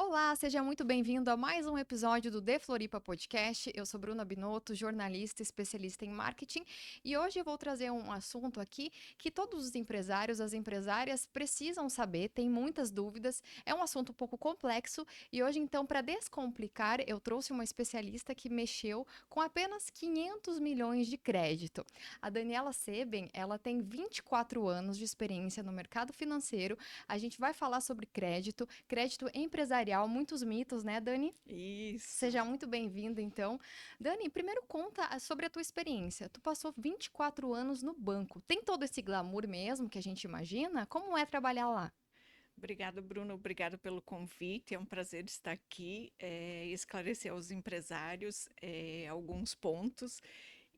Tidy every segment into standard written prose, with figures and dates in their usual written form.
Olá, seja muito bem-vindo a mais um episódio do The Floripa Podcast. Eu sou Bruna Binotto, jornalista especialista em marketing, e hoje eu vou trazer um assunto aqui que todos os empresários, as empresárias precisam saber, tem muitas dúvidas. É um assunto um pouco complexo e hoje, então, para descomplicar, eu trouxe uma especialista que mexeu com apenas 500 milhões de crédito. A Daniela Seben, ela tem 24 anos de experiência no mercado financeiro. A gente vai falar sobre crédito empresarial, muitos mitos, né, Dani? Isso. Seja muito bem-vinda, então. Dani, primeiro conta sobre a tua experiência. Tu passou 24 anos no banco. Tem todo esse glamour mesmo que a gente imagina? Como é trabalhar lá? Obrigada, Bruno. Obrigada pelo convite. É um prazer estar aqui e esclarecer aos empresários alguns pontos.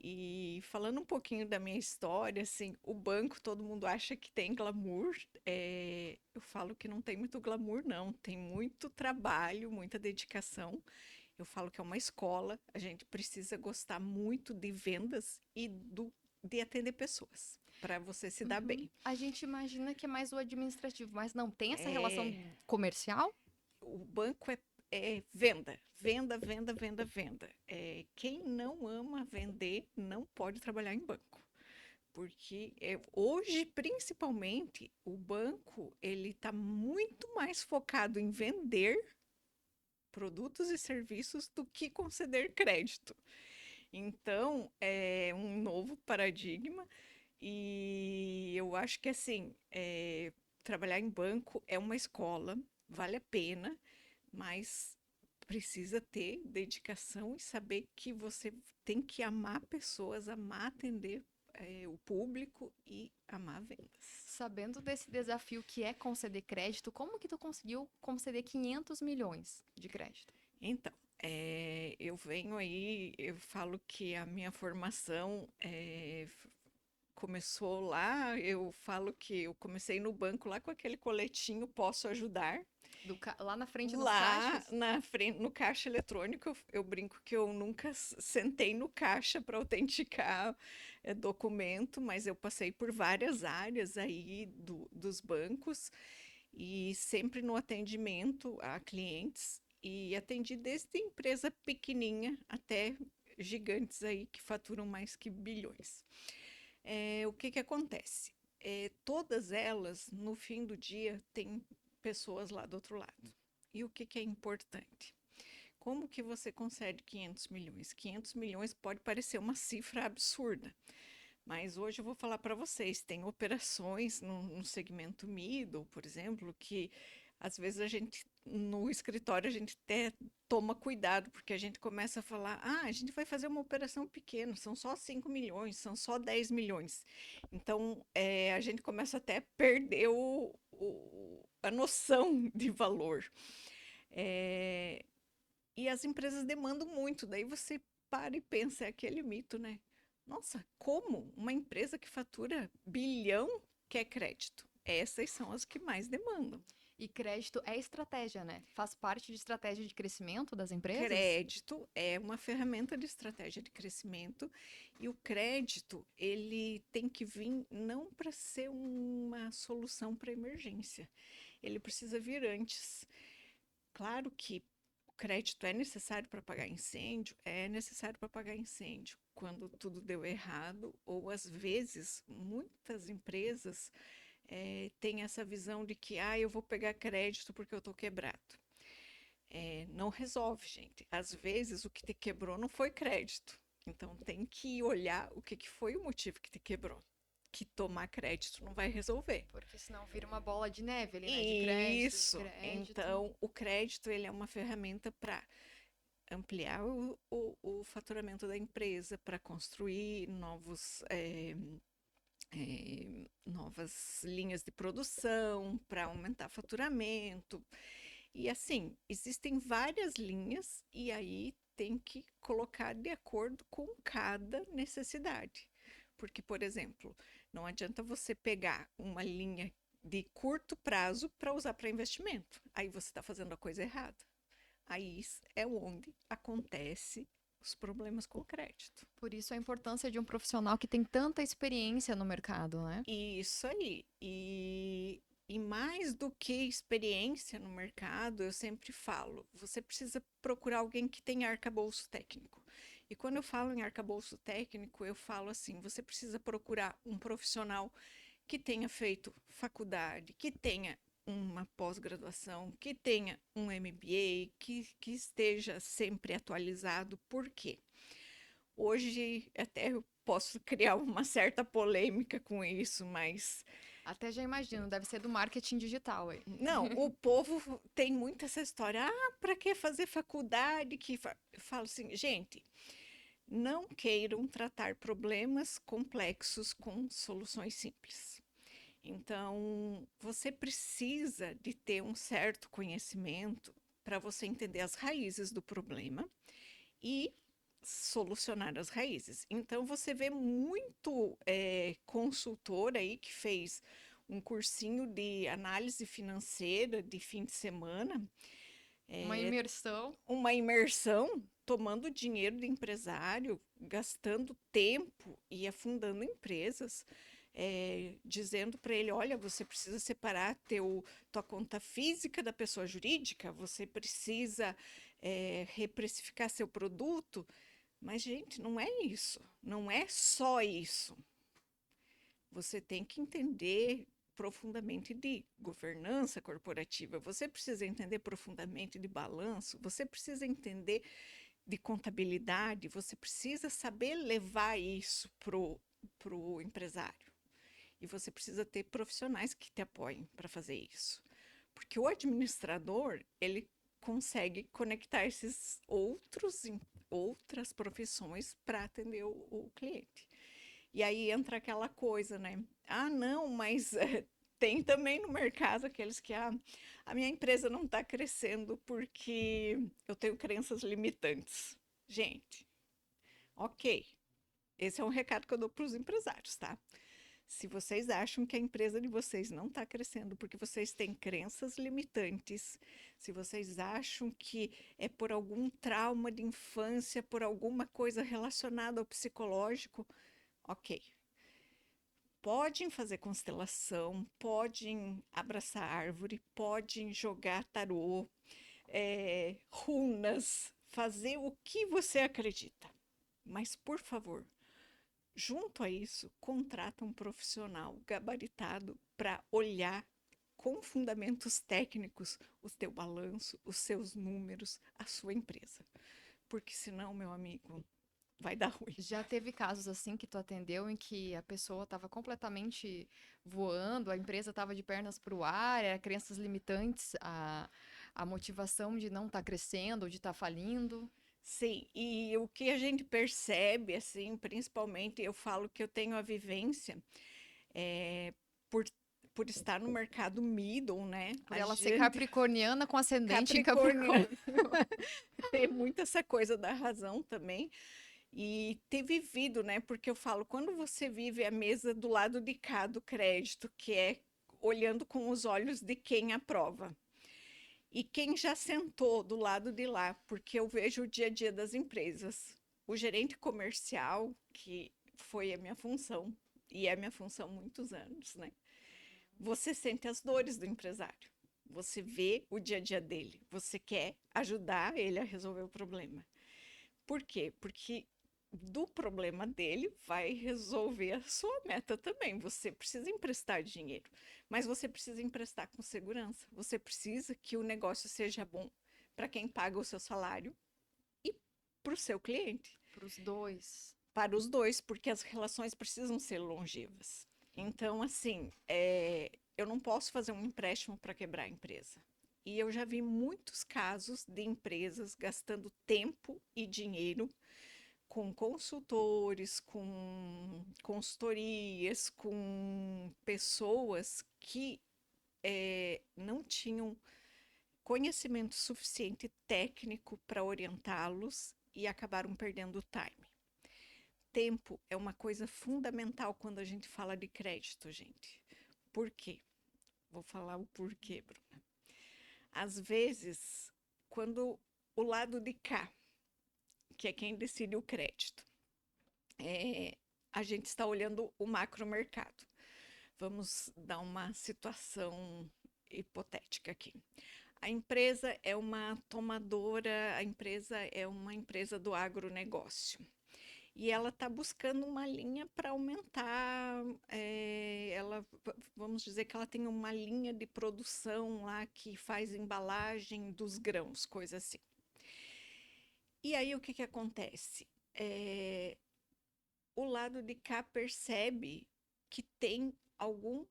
E falando um pouquinho da minha história, assim, o banco todo mundo acha que tem glamour. Eu falo que não tem muito glamour, não. Tem muito trabalho, muita dedicação. Eu falo que é uma escola. A gente precisa gostar muito de vendas e de atender pessoas para você se dar Uhum. bem. A gente imagina que é mais o administrativo, mas não tem essa relação É, comercial? o banco é venda, venda, venda, venda, venda. Quem não ama vender não pode trabalhar em banco, porque hoje, principalmente, o banco ele está muito mais focado em vender produtos e serviços do que conceder crédito. Então, é um novo paradigma e eu acho que assim, trabalhar em banco é uma escola, vale a pena, mas precisa ter dedicação e saber que você tem que amar pessoas, amar atender o público e amar vendas. Sabendo desse desafio que é conceder crédito, como que tu conseguiu conceder 500 milhões de crédito? Então, eu venho aí, eu falo que a minha formação começou lá, eu falo que eu comecei no banco lá com aquele coletinho Posso Ajudar. Lá na frente nos Lá caixas? na frente, no caixa eletrônico, eu brinco que eu nunca sentei no caixa para autenticar documento, mas eu passei por várias áreas aí dos bancos e sempre no atendimento a clientes e atendi desde empresa pequenininha até gigantes aí que faturam mais que bilhões. O que que acontece? Todas elas, no fim do dia, têm pessoas lá do outro lado. E o que que é importante? Como que você concede 500 milhões? 500 milhões pode parecer uma cifra absurda, mas hoje eu vou falar para vocês, tem operações no segmento middle, por exemplo, que às vezes a gente, no escritório, a gente até toma cuidado, porque a gente começa a falar, a gente vai fazer uma operação pequena, são só 5 milhões, são só 10 milhões. Então, a gente começa até a perder a noção de valor. É, e as empresas demandam muito, daí você para e pensa, é aquele mito, né? Nossa, como uma empresa que fatura bilhão quer crédito? Essas são as que mais demandam. E crédito é estratégia, né? Faz parte de estratégia de crescimento das empresas? Crédito é uma ferramenta de estratégia de crescimento e o crédito ele tem que vir não para ser uma solução para emergência, ele precisa vir antes. Claro que o crédito é necessário para pagar incêndio, é necessário para pagar incêndio quando tudo deu errado, ou às vezes muitas empresas têm essa visão de que eu vou pegar crédito porque eu estou quebrado. Não resolve, gente. Às vezes o que te quebrou não foi crédito. Então tem que olhar o que, que foi o motivo que te quebrou. Que tomar crédito não vai resolver. Porque senão vira uma bola de neve ali, né? De crédito, de Isso. crédito. Então, o crédito ele é uma ferramenta para ampliar o faturamento da empresa, para construir novas linhas de produção, para aumentar faturamento. E assim, existem várias linhas e aí tem que colocar de acordo com cada necessidade. Porque, por exemplo, não adianta você pegar uma linha de curto prazo para usar para investimento. Aí você está fazendo a coisa errada. Aí é onde acontece os problemas com o crédito. Por isso a importância de um profissional que tem tanta experiência no mercado, né? Isso aí. E E mais do que experiência no mercado, eu sempre falo, você precisa procurar alguém que tenha arcabouço técnico. E quando eu falo em arcabouço técnico, eu falo assim, você precisa procurar um profissional que tenha feito faculdade, que tenha uma pós-graduação, que tenha um MBA, que esteja sempre atualizado. Por quê? Hoje até eu posso criar uma certa polêmica com isso, mas Até já imagino, deve ser do marketing digital aí. não, o povo tem muito essa história. Ah, para que fazer faculdade? Eu falo assim, gente, não queiram tratar problemas complexos com soluções simples. Então, você precisa de ter um certo conhecimento para você entender as raízes do problema e solucionar as raízes. Então, você vê muito consultor aí que fez um cursinho de análise financeira de fim de semana, Uma imersão. uma imersão, tomando dinheiro do empresário, gastando tempo e afundando empresas, dizendo para ele, olha, você precisa separar tua conta física da pessoa jurídica, você precisa reprecificar seu produto. Mas, gente, não é isso. Não é só isso. Você tem que entender profundamente de governança corporativa, você precisa entender profundamente de balanço, você precisa entender de contabilidade, você precisa saber levar isso pro empresário. E você precisa ter profissionais que te apoiem para fazer isso. Porque o administrador, ele consegue conectar esses outras profissões para atender o cliente. E aí entra aquela coisa, né? Ah, não, mas tem também no mercado aqueles que a minha empresa não está crescendo porque eu tenho crenças limitantes. Gente, ok. Esse é um recado que eu dou para os empresários, tá? Se vocês acham que a empresa de vocês não está crescendo porque vocês têm crenças limitantes, se vocês acham que é por algum trauma de infância, por alguma coisa relacionada ao psicológico, ok. Podem fazer constelação, podem abraçar árvore, podem jogar tarô, runas, fazer o que você acredita. Mas, por favor, junto a isso, contrata um profissional gabaritado para olhar com fundamentos técnicos o teu balanço, os seus números, a sua empresa. Porque senão, meu amigo, vai dar ruim. Já teve casos assim que tu atendeu em que a pessoa estava completamente voando, a empresa estava de pernas para o ar, era crenças limitantes, a motivação de não estar crescendo ou de estar falindo. Sim, e o que a gente percebe, assim, principalmente, eu falo que eu tenho a vivência é, por, por estar no mercado middle, né? Por A ela ser gente, capricorniana com ascendente em Capricórnio, Capricórnio. tem muito essa coisa da razão também, e ter vivido, né? Porque eu falo, quando você vive a mesa do lado de cá do crédito, que é olhando com os olhos de quem aprova. E quem já sentou do lado de lá, porque eu vejo o dia a dia das empresas. O gerente comercial, que foi a minha função, e é a minha função há muitos anos, né? Você sente as dores do empresário. Você vê o dia a dia dele. Você quer ajudar ele a resolver o problema. Por quê? Porque do problema dele vai resolver a sua meta também. Você precisa emprestar dinheiro, mas você precisa emprestar com segurança. Você precisa que o negócio seja bom para quem paga o seu salário e para o seu cliente. Para os dois. Para os dois, porque as relações precisam ser longevas. Então, assim, eu não posso fazer um empréstimo para quebrar a empresa. E eu já vi muitos casos de empresas gastando tempo e dinheiro com consultores, com consultorias, com pessoas que não tinham conhecimento suficiente técnico para orientá-los e acabaram perdendo o time. Tempo é uma coisa fundamental quando a gente fala de crédito, gente. Por quê? Vou falar o porquê, Bruna. Às vezes, quando o lado de cá, que é quem decide o crédito, a gente está olhando o macromercado. Vamos dar uma situação hipotética aqui. A empresa é uma tomadora, a empresa é uma empresa do agronegócio. E ela está buscando uma linha para aumentar, vamos dizer que ela tem uma linha de produção lá que faz embalagem dos grãos, coisa assim. E aí o que que acontece? O lado de cá percebe que tem algum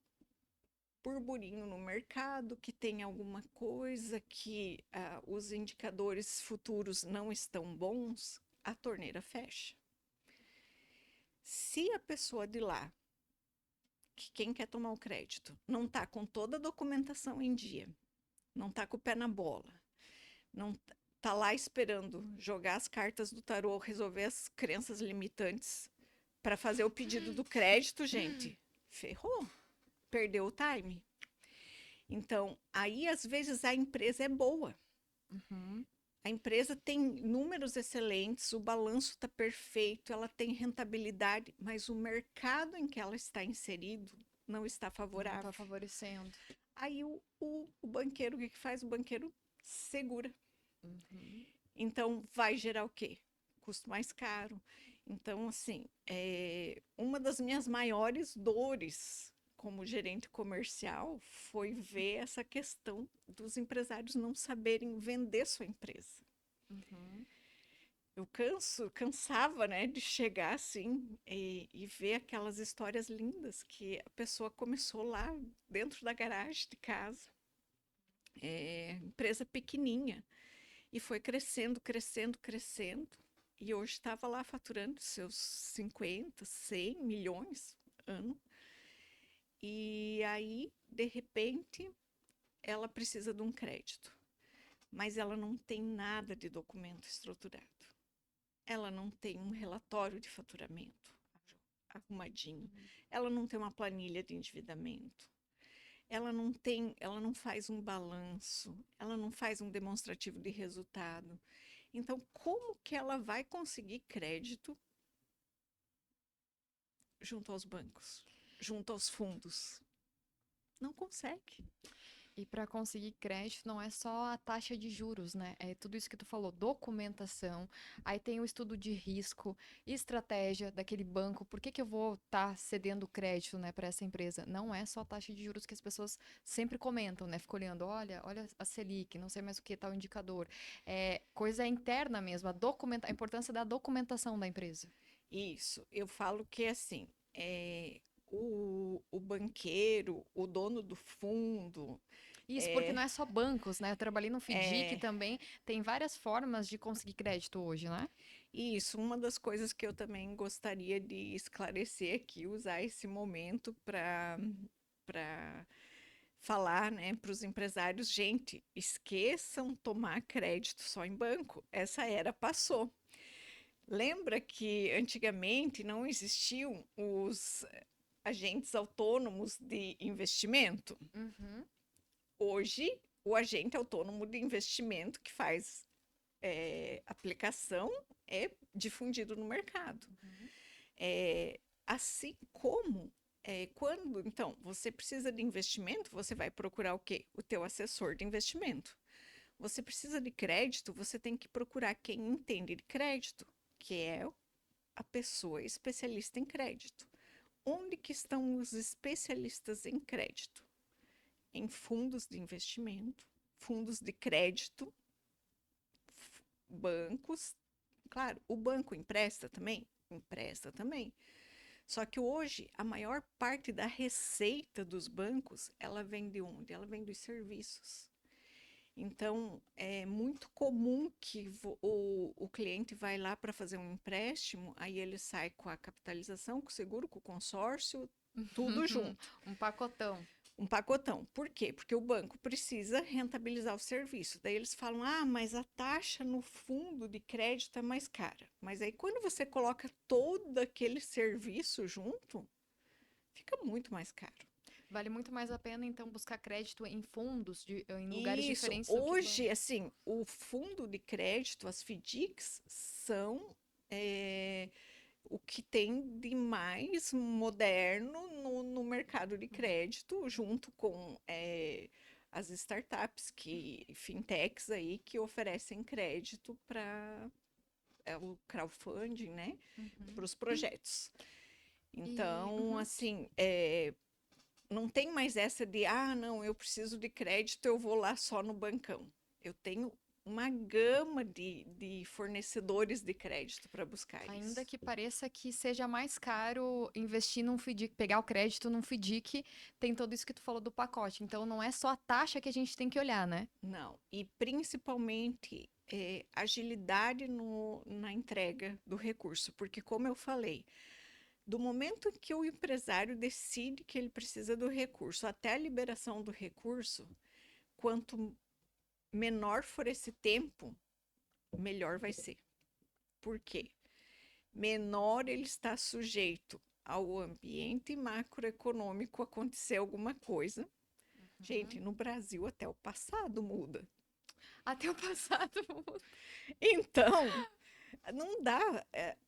burburinho no mercado, que tem alguma coisa que os indicadores futuros não estão bons, a torneira fecha. Se a pessoa de lá, que quem quer tomar o crédito, não está com toda a documentação em dia, não está com o pé na bola, não está lá esperando jogar as cartas do tarô, resolver as crenças limitantes para fazer o pedido do crédito, gente, ferrou, perdeu o time. Então, aí às vezes a empresa é boa. Uhum. A empresa tem números excelentes, o balanço está perfeito, ela tem rentabilidade, mas o mercado em que ela está inserido não está Não favorável. tá favorecendo. Aí o banqueiro, o que que faz? O banqueiro segura. Uhum. Então, vai gerar o quê? Custo mais caro. Então, assim, uma das minhas maiores dores como gerente comercial foi ver essa questão dos empresários não saberem vender sua empresa. Uhum. Eu cansava, né, de chegar assim e ver aquelas histórias lindas que a pessoa começou lá dentro da garagem de casa, empresa pequenininha, e foi crescendo, crescendo, crescendo, e hoje estava lá faturando seus 50, 100 milhões ano. E aí, de repente, ela precisa de um crédito, mas ela não tem nada de documento estruturado. Ela não tem um relatório de faturamento arrumadinho. Ela não tem uma planilha de endividamento. Ela não faz um balanço, ela não faz um demonstrativo de resultado. Então, como que ela vai conseguir crédito junto aos bancos, junto aos fundos? Não consegue. E para conseguir crédito não é só a taxa de juros, né? É tudo isso que tu falou, documentação. Aí tem o estudo de risco, estratégia daquele banco. Por que que eu vou estar cedendo crédito, né, para essa empresa? Não é só a taxa de juros que as pessoas sempre comentam, né? Fica olhando, olha a Selic, não sei mais o que tal indicador. É coisa interna mesmo, a importância da documentação da empresa. Isso, eu falo que assim, o banqueiro, o dono do fundo, Isso, porque é, não é só bancos, né? Eu trabalhei no FIDIC é, também, tem várias formas de conseguir crédito hoje, né? isso, uma das coisas que eu também gostaria de esclarecer aqui, usar esse momento para falar, né, para os empresários, gente, esqueçam tomar crédito só em banco. Essa era passou. Lembra que antigamente não existiam os agentes autônomos de investimento? Uhum. Hoje, o agente autônomo de investimento que faz aplicação é difundido no mercado. Uhum. Assim como quando, então, você precisa de investimento, você vai procurar o quê? O teu assessor de investimento. Você precisa de crédito, você tem que procurar quem entende de crédito, que é a pessoa especialista em crédito. Onde que estão os especialistas em crédito? Em fundos de investimento, fundos de crédito, bancos. Claro, o banco empresta também? Empresta também. Só que hoje a maior parte da receita dos bancos, ela vem de onde? Ela vem dos serviços. Então, é muito comum que o cliente vai lá para fazer um empréstimo, aí ele sai com a capitalização, com o seguro, com o consórcio, tudo junto. Um pacotão. Um pacotão. Por quê? Porque o banco precisa rentabilizar o serviço. Daí eles falam: ah, mas a taxa no fundo de crédito é mais cara. Mas aí quando você coloca todo aquele serviço junto, fica muito mais caro. Vale muito mais a pena, então, buscar crédito em fundos, em lugares Isso, diferentes do que hoje, banco. assim, o fundo de crédito, as FDICs, são é, o que tem de mais moderno no mercado de crédito, junto com as startups, fintechs aí, que oferecem crédito para o crowdfunding, né? Uhum. Para os projetos. E, Então, uhum. assim, não tem mais essa de, não, eu preciso de crédito, eu vou lá só no bancão. Eu tenho uma gama de fornecedores de crédito para buscar Ainda isso. que pareça que seja mais caro investir num FDIC, pegar o crédito num FDIC, tem tudo isso que tu falou do pacote. Então não é só a taxa que a gente tem que olhar, né? Não, e principalmente agilidade na entrega do recurso, porque, como eu falei, do momento que o empresário decide que ele precisa do recurso até a liberação do recurso, quanto menor for esse tempo, melhor vai ser. Por quê? Menor ele está sujeito ao ambiente macroeconômico acontecer alguma coisa. Uhum. Gente, no Brasil até o passado muda. Até o passado. Então, não dá.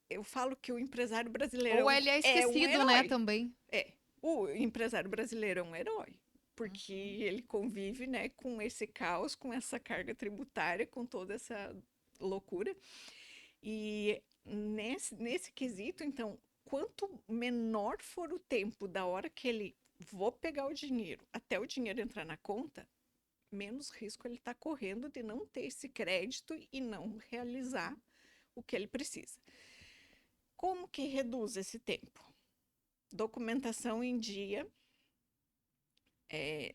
Eu falo que o empresário brasileiro Ou ele é é um esquecido, né, herói. também. É, o empresário brasileiro é um herói, porque Uhum. ele convive, né, com esse caos, com essa carga tributária, com toda essa loucura. E nesse quesito, então, quanto menor for o tempo da hora que ele vou pegar o dinheiro até o dinheiro entrar na conta, menos risco ele está correndo de não ter esse crédito e não realizar o que ele precisa. Como que reduz esse tempo? Documentação em dia, é,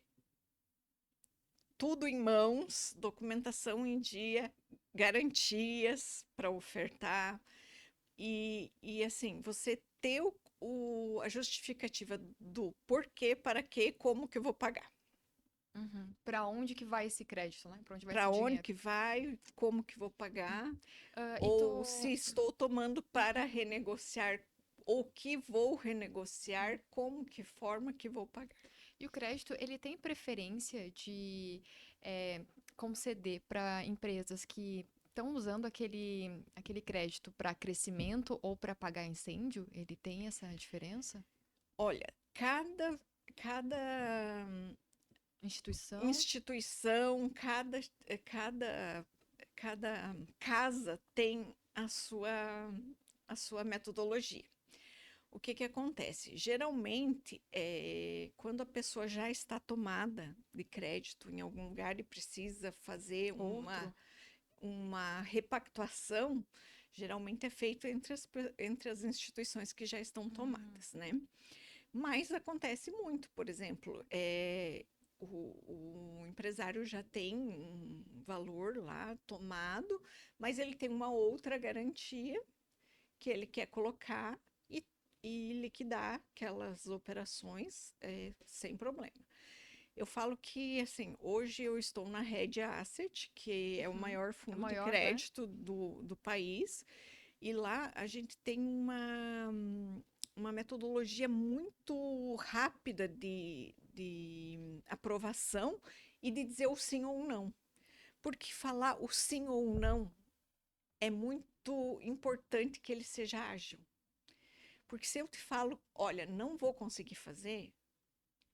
tudo em mãos, documentação em dia, garantias para ofertar e assim, você ter a justificativa do porquê, para quê, como que eu vou pagar. Uhum. Para onde que vai esse crédito, né? Para onde vai esse Para onde dinheiro? que vai, como que vou pagar, E ou tu. se estou tomando para renegociar, ou que vou renegociar, como que forma que vou pagar. E o crédito, ele tem preferência de conceder para empresas que estão usando aquele crédito para crescimento ou para pagar incêndio? Ele tem essa diferença? Olha, cada Instituição? instituição, cada casa tem a sua metodologia. O que acontece? Geralmente, quando a pessoa já está tomada de crédito em algum lugar e precisa fazer Outro? uma repactuação, geralmente é feito entre as instituições que já estão Hum, tomadas, né? Mas acontece muito, por exemplo, o empresário já tem um valor lá tomado, mas ele tem uma outra garantia que ele quer colocar e liquidar aquelas operações sem problema. Eu falo que, assim, hoje eu estou na Red Asset, que é o uhum. maior É fundo de maior, né? crédito do país, e lá a gente tem uma metodologia muito rápida de aprovação e de dizer o sim ou não. Porque falar o sim ou não é muito importante que ele seja ágil. Porque se eu te falo, olha, não vou conseguir fazer,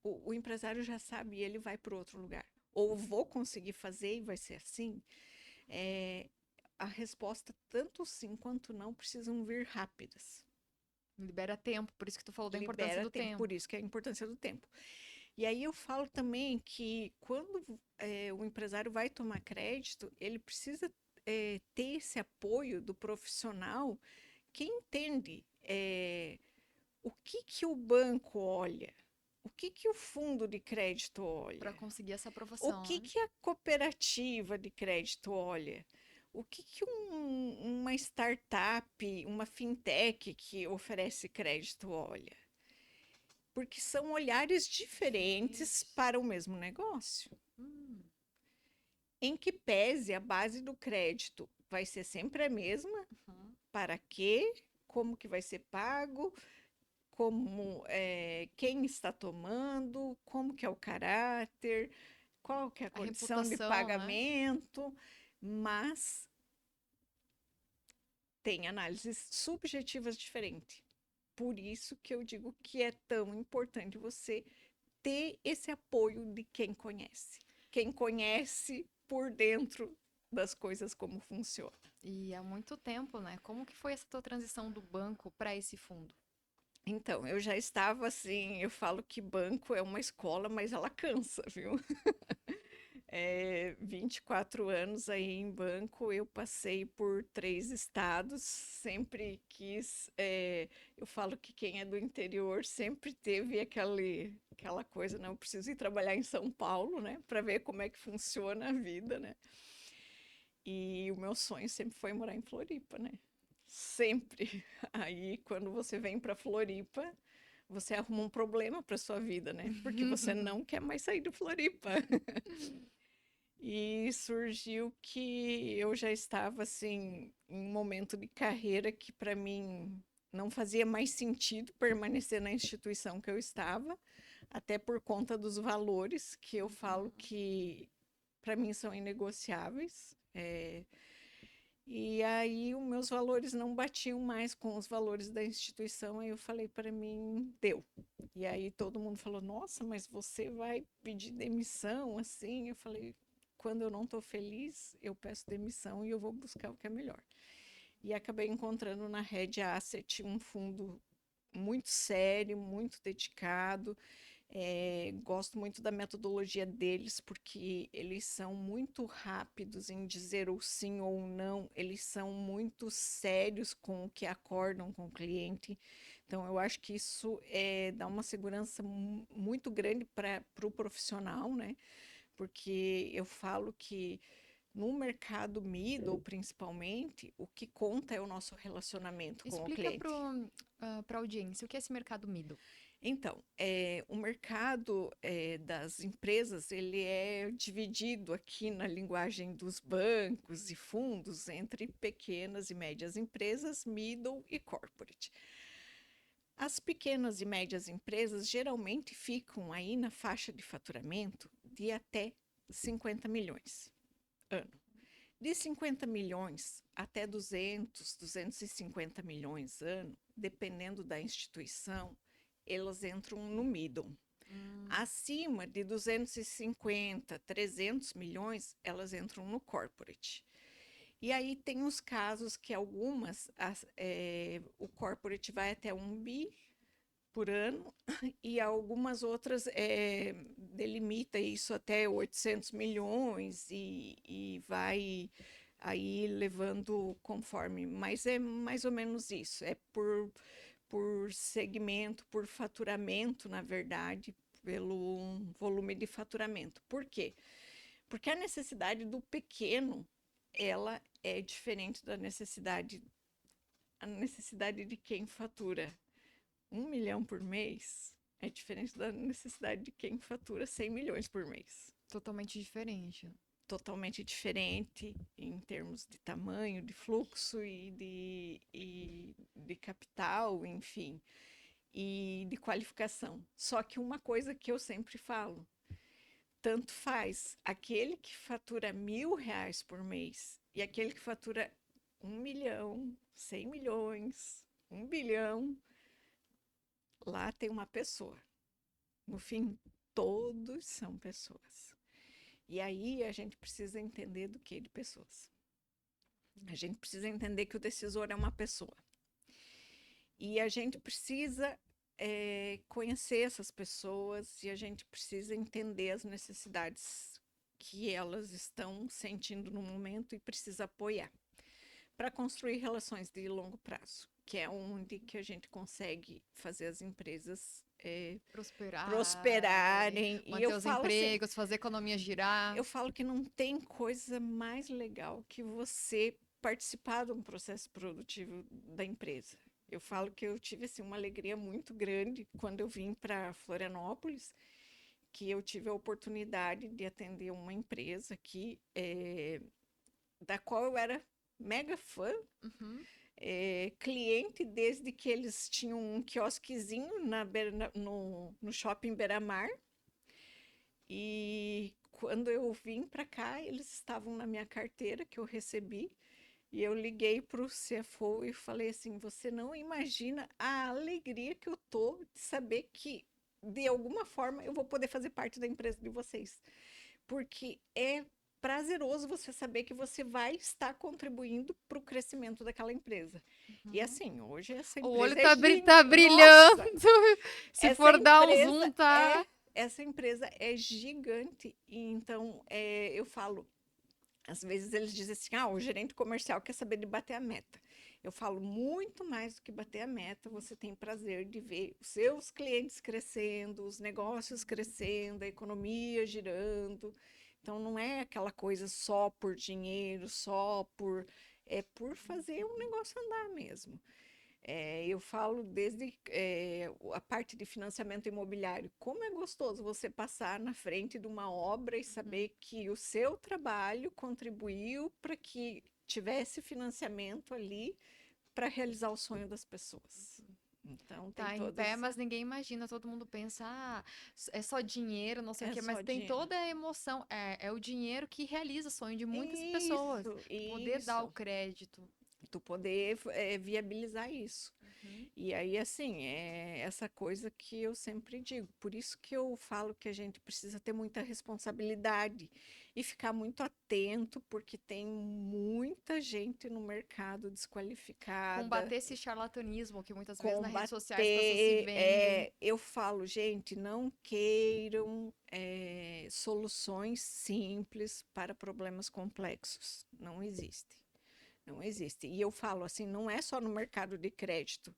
o empresário já sabe e ele vai para outro lugar. Ou vou conseguir fazer e vai ser assim. É, a resposta, tanto sim quanto não, precisam vir rápidas. Libera tempo, por isso que tu falou da importância Libera do tempo, por tempo. isso que é a importância do tempo. E aí eu falo também que quando o empresário vai tomar crédito, ele precisa ter esse apoio do profissional que entende o que o banco olha, o que o fundo de crédito Para olha, conseguir essa o aprovação, né? que a cooperativa de crédito olha, o que uma startup, uma fintech que oferece crédito olha. Porque são olhares diferentes Diferentes. para o mesmo negócio. Hum, Em que pese a base do crédito vai ser sempre a mesma, uhum. para quê, como que vai ser pago, como quem está tomando, como que é o caráter, qual que é a A condição de reputação, né? pagamento, mas tem análises subjetivas diferentes. Por isso que eu digo que é tão importante você ter esse apoio de quem conhece. Quem conhece por dentro das coisas como funciona. E há muito tempo, né? Como que foi essa tua transição do banco para esse fundo? Então, eu já estava assim, eu falo que banco é uma escola, mas ela cansa, viu? 24 anos aí em banco, eu passei por 3 estados, sempre quis. Eu falo que quem é do interior sempre teve aquela coisa, não, eu preciso ir trabalhar em São Paulo, né, para ver como é que funciona a vida, né? E o meu sonho sempre foi morar em Floripa, né? Sempre. Aí, quando você vem para Floripa, você arruma um problema para sua vida, né? Porque você não quer mais sair de Floripa. E surgiu que eu já estava assim em um momento de carreira que para mim não fazia mais sentido permanecer na instituição que eu estava, até por conta dos valores que eu falo que para mim são inegociáveis. E aí os meus valores não batiam mais com os valores da instituição, aí eu falei para mim, deu. E aí todo mundo falou, nossa, mas você vai pedir demissão assim? Eu falei, quando eu não estou feliz, eu peço demissão e eu vou buscar o que é melhor. E acabei encontrando na Red Asset um fundo muito sério, muito dedicado. Gosto muito da metodologia deles, porque eles são muito rápidos em dizer ou sim ou não, eles são muito sérios com o que acordam com o cliente. Então, eu acho que isso dá uma segurança muito grande para o profissional, né? Porque eu falo que no mercado middle, principalmente, o que conta é o nosso relacionamento com o Explica cliente. para a audiência o que é esse mercado middle. Então, o mercado das empresas, ele é dividido aqui na linguagem dos bancos e fundos entre pequenas e médias empresas, middle e corporate. As pequenas e médias empresas geralmente ficam aí na faixa de faturamento de até 50 milhões ano. De 50 milhões até 200, 250 milhões ano, dependendo da instituição, elas entram no middle. Acima de 250, 300 milhões, elas entram no corporate. E aí tem os casos que algumas, o corporate vai até 1 bi por ano e algumas outras delimita isso até 800 milhões e vai aí levando conforme, mas é mais ou menos isso, é por segmento, por faturamento, na verdade, pelo volume de faturamento. Por quê? Porque a necessidade do pequeno, ela é diferente da a necessidade de quem fatura 1 milhão por mês é diferente da necessidade de quem fatura 100 milhões por mês. Totalmente diferente. Totalmente diferente em termos de tamanho, de fluxo e de capital, enfim, e de qualificação. Só que uma coisa que eu sempre falo, tanto faz aquele que fatura R$ 1.000 por mês e aquele que fatura 1 milhão, 100 milhões, 1 bilhão, lá tem uma pessoa. No fim, todos são pessoas. E aí a gente precisa entender do que de pessoas. A gente precisa entender que o decisor é uma pessoa. E a gente precisa conhecer essas pessoas e a gente precisa entender as necessidades que elas estão sentindo no momento e precisa apoiar para construir relações de longo prazo, que é onde que a gente consegue fazer as empresas prosperarem. E eu manter os falo assim, empregos, fazer a economia girar. eu falo que não tem coisa mais legal que você participar de um processo produtivo da empresa. Eu falo que eu tive assim, uma alegria muito grande quando eu vim para Florianópolis, que eu tive a oportunidade de atender uma empresa aqui, da qual eu era mega fã, cliente desde que eles tinham um quiosquezinho no shopping Beira-Mar. E quando eu vim para cá, eles estavam na minha carteira que eu recebi. E eu liguei para o CFO e falei assim: você não imagina a alegria que eu tô de saber que, de alguma forma, eu vou poder fazer parte da empresa de vocês. Porque é prazeroso você saber que você vai estar contribuindo para o crescimento daquela empresa. E Uhum. assim, hoje essa O olho empresa é tá gigante. brilhando. Nossa, Se essa for dar um empresa zoom, tá. essa empresa é gigante. E então, eu falo, às vezes eles dizem assim: ah, o gerente comercial quer saber de bater a meta. Eu falo muito mais do que bater a meta. Você tem prazer de ver os seus clientes crescendo, os negócios crescendo, a economia girando. Então não é aquela coisa só por dinheiro, só por. É por fazer o negócio andar mesmo. Eu falo desde a parte de financiamento imobiliário. Como é gostoso você passar na frente de uma obra e Uhum. saber que o seu trabalho contribuiu para que tivesse financiamento ali para realizar o sonho das pessoas. Então, tem Tá em toda pé, essa. mas ninguém imagina. Todo mundo pensa, ah, é só dinheiro, não sei o É quê, mas só tem dinheiro. toda a emoção. É o dinheiro que realiza o sonho de muitas pessoas. Isso, Tu poder dar o isso. crédito. Tu poder viabilizar isso. Uhum. E aí, assim, é essa coisa que eu sempre digo. Por isso que eu falo que a gente precisa ter muita responsabilidade e ficar muito atento, porque tem muita gente no mercado desqualificada. Combater esse charlatanismo que muitas vezes nas redes sociais as pessoas se Combater, vendem. eu falo, gente, não queiram soluções simples para problemas complexos. Não existe. Não existe. E eu falo assim, não é só no mercado de crédito.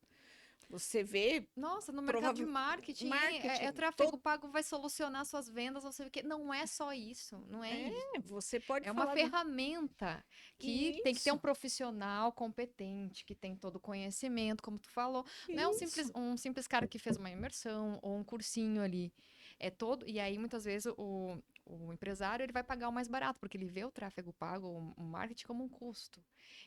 Você vê, Nossa, no mercado de provavelmente, marketing, hein? É marketing, tráfego pago vai solucionar suas vendas, não sei o quê. Não é só isso, não é isso. você pode É uma falar ferramenta que tem que ter um isso, profissional competente, que tem todo o conhecimento, como tu falou. Não é isso. um simples cara que fez uma imersão ou um cursinho ali. É todo. E aí, muitas vezes, o empresário ele vai pagar o mais barato, porque ele vê o tráfego pago, o marketing como um custo.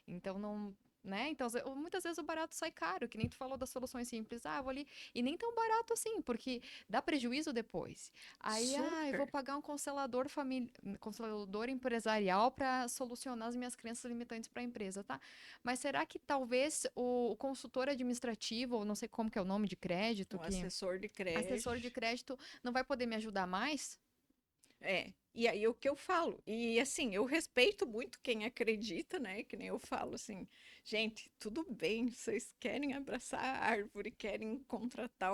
Então, não. Né? Então, muitas vezes o barato sai caro, que nem tu falou das soluções simples. Ah, eu vou ali. E nem tão barato assim, porque dá prejuízo depois. Aí, eu vou Super. pagar um constelador empresarial para solucionar as minhas crenças limitantes para a empresa, tá? Mas será que talvez o consultor administrativo, ou não sei como que é o nome de crédito, Um que assessor de assessor de crédito. crédito não vai poder me ajudar mais? E aí o que eu falo? E assim, eu respeito muito quem acredita, né? Que nem eu falo assim, gente, tudo bem, vocês querem abraçar a árvore, querem contratar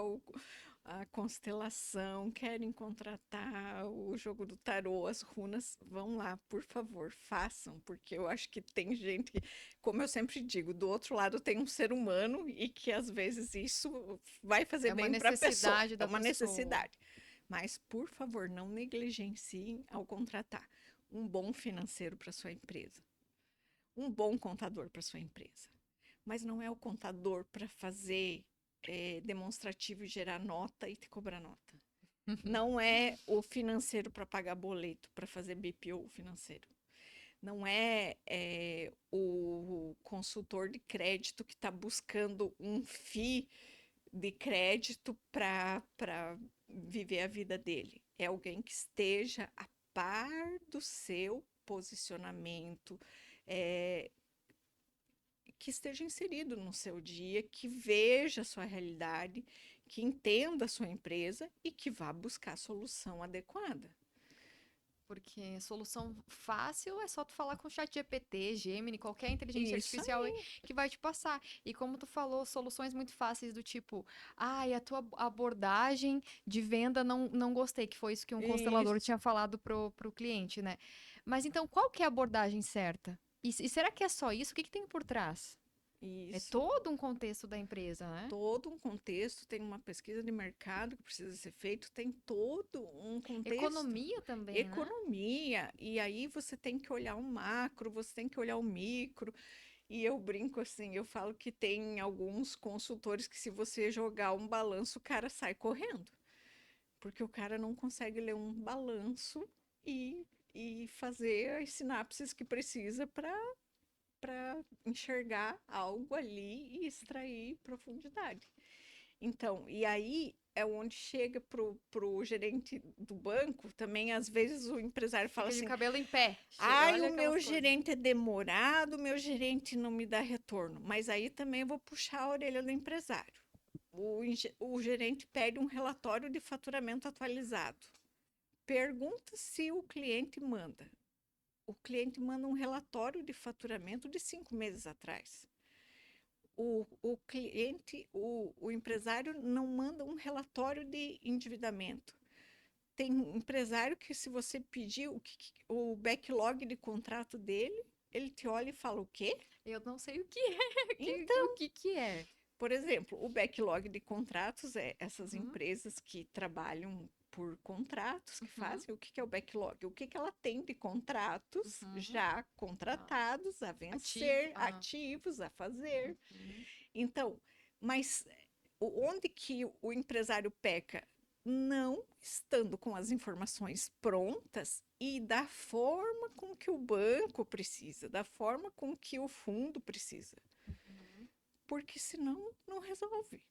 a constelação, querem contratar o jogo do tarô, as runas, vão lá, por favor, façam, porque eu acho que tem gente que, como eu sempre digo, do outro lado tem um ser humano e que às vezes isso vai fazer É uma bem para a pessoa, necessidade é da uma pessoa. necessidade. Mas, por favor, não negligenciem ao contratar um bom financeiro para sua empresa, um bom contador para sua empresa. Mas não é o contador para fazer demonstrativo e gerar nota e te cobrar nota. Não é o financeiro para pagar boleto, para fazer BPO financeiro. Não é o consultor de crédito que está buscando um FII de crédito para viver a vida dele. É alguém que esteja a par do seu posicionamento, é, que esteja inserido no seu dia, que veja a sua realidade, que entenda a sua empresa e que vá buscar a solução adequada. Porque solução fácil é só tu falar com o chat GPT, Gemini, qualquer inteligência Isso artificial aí aí, que vai te passar. E como tu falou, soluções muito fáceis do tipo, a tua abordagem de venda não gostei, que foi isso que um constelador isso, tinha falado pro cliente, né? Mas então, qual que é a abordagem certa? E será que é só isso? O que que tem por trás? É isso. todo um contexto da empresa, né? Todo um contexto, tem uma pesquisa de mercado que precisa ser feito, tem todo um contexto. Economia também, né? Economia, e aí você tem que olhar o macro, você tem que olhar o micro, e eu brinco assim, eu falo que tem alguns consultores que se você jogar um balanço, o cara sai correndo, porque o cara não consegue ler um balanço e fazer as sinapses que precisa para enxergar algo ali e extrair profundidade. Então, e aí é onde chega pro gerente do banco, também às vezes o empresário fala Fica de assim: cabelo em pé. ai, Olha o meu aquelas coisas. gerente é demorado, o meu gerente não me dá retorno. Mas aí também eu vou puxar a orelha do empresário. O gerente pede um relatório de faturamento atualizado. Pergunta se o cliente manda. O cliente manda um relatório de faturamento de 5 meses atrás. O cliente, o empresário não manda um relatório de endividamento. Tem empresário que, se você pedir o backlog de contrato dele, ele te olha e fala: o quê? Eu não sei o que é. O Então, que que é? por exemplo, o backlog de contratos é essas Uhum, empresas que trabalham por contratos, que uhum, fazem. O que é o backlog? O que ela tem de contratos uhum. já Tá. contratados, a Ativo. vencer, Ah. ativos a fazer. Uhum. Então, mas onde que o empresário peca? Não estando com as informações prontas e da forma com que o banco precisa, da forma com que o fundo precisa, Uhum. porque senão não resolve.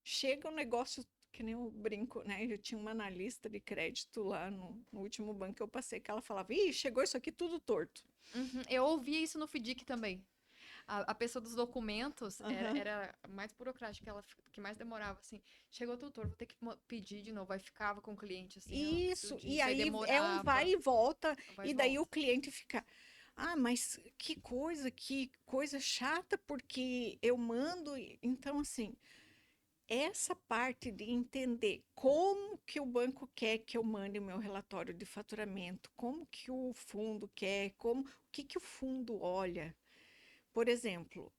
Chega um negócio que nem eu brinco, né? Eu tinha uma analista de crédito lá no último banco que eu passei, que ela falava: ih, chegou isso aqui tudo torto. Uhum. Eu ouvi isso no FDIC também. A pessoa dos documentos Aham. era mais burocrática, que mais demorava, assim. Chegou o tutor, vou ter que pedir de novo. Aí ficava com o cliente, assim, ó, preciso Isso, e disso. Aí aí é um vai demorava, e volta, vai e e daí volta. o cliente fica: ah, mas que coisa chata, porque eu mando. Então, assim, essa parte de entender como que o banco quer que eu mande o meu relatório de faturamento, como que o fundo quer, o que o fundo olha. Por exemplo,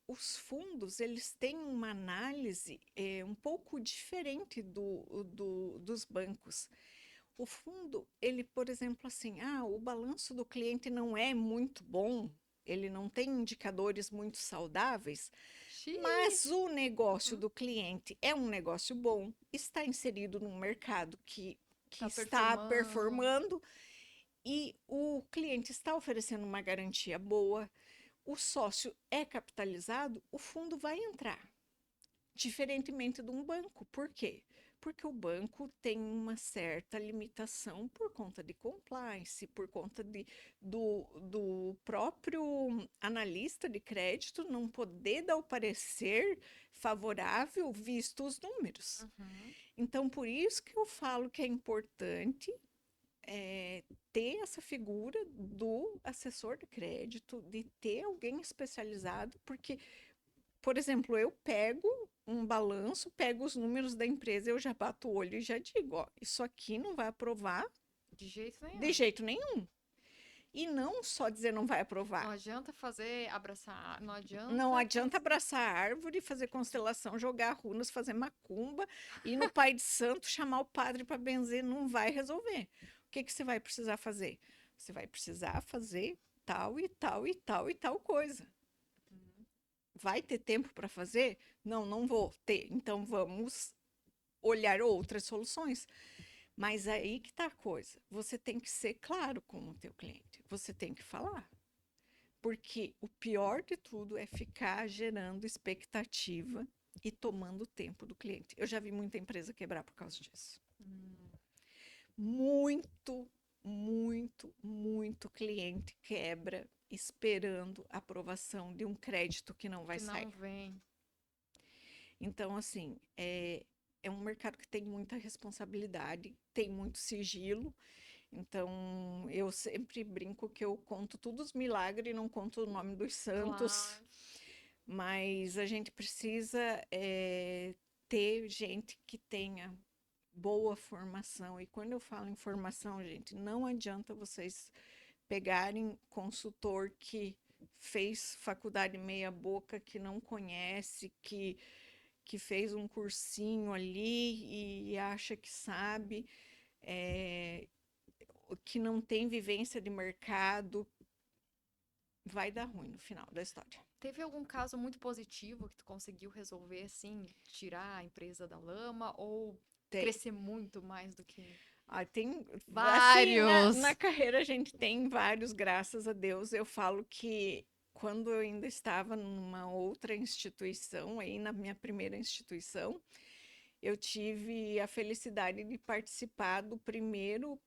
os fundos, eles têm uma análise um pouco diferente dos bancos. O fundo, ele, por exemplo, assim, o balanço do cliente não é muito bom, ele não tem indicadores muito saudáveis, Xiii. mas o negócio Uhum. do cliente é um negócio bom, está inserido num mercado que Tá está performando. performando e o cliente está oferecendo uma garantia boa, o sócio é capitalizado, o fundo vai entrar. Diferentemente de um banco. Por quê? Porque o banco tem uma certa limitação por conta de compliance, por conta do próprio analista de crédito não poder dar o parecer favorável visto os números. Uhum. Então, por isso que eu falo que é importante é, ter essa figura do assessor de crédito, de ter alguém especializado, porque, por exemplo, eu pego um balanço, pego os números da empresa, eu já bato o olho e já digo: ó, isso aqui não vai aprovar De jeito de nenhum. jeito nenhum. E não só dizer não vai Não aprovar. adianta fazer, abraçar, não Não adianta adianta fazer. abraçar a árvore, fazer constelação, jogar runas, fazer macumba, ir no pai de santo, chamar o padre para benzer, não vai resolver. O que você vai precisar fazer? Você vai precisar fazer tal e tal e tal e tal coisa. Uhum. Vai ter tempo para fazer? Não, não vou ter. Então vamos olhar outras soluções. Mas aí que está a coisa. Você tem que ser claro com o teu cliente. Você tem que falar. Porque o pior de tudo é ficar gerando expectativa e tomando o tempo do cliente. Eu já vi muita empresa quebrar por causa disso. Hum. Muito, muito cliente quebra esperando a aprovação de um crédito que não vai Que não sair. vem. Então, assim, é um mercado que tem muita responsabilidade, tem muito sigilo. Então, eu sempre brinco que eu conto todos os milagres e não conto o nome dos santos. Claro. Mas a gente precisa ter gente que tenha boa formação. E quando eu falo em formação, gente, não adianta vocês pegarem consultor que fez faculdade meia boca, que não conhece, que fez um cursinho ali e acha que sabe, é, que não tem vivência de mercado, vai dar ruim no final da história. Teve algum caso muito positivo que tu conseguiu resolver, assim, tirar a empresa da lama ou Tem. crescer muito mais do que Tem, assim, na vários? carreira a gente tem vários, graças a Deus. Eu falo que quando eu ainda estava numa outra instituição, aí na minha primeira instituição, eu tive a felicidade de participar do primeiro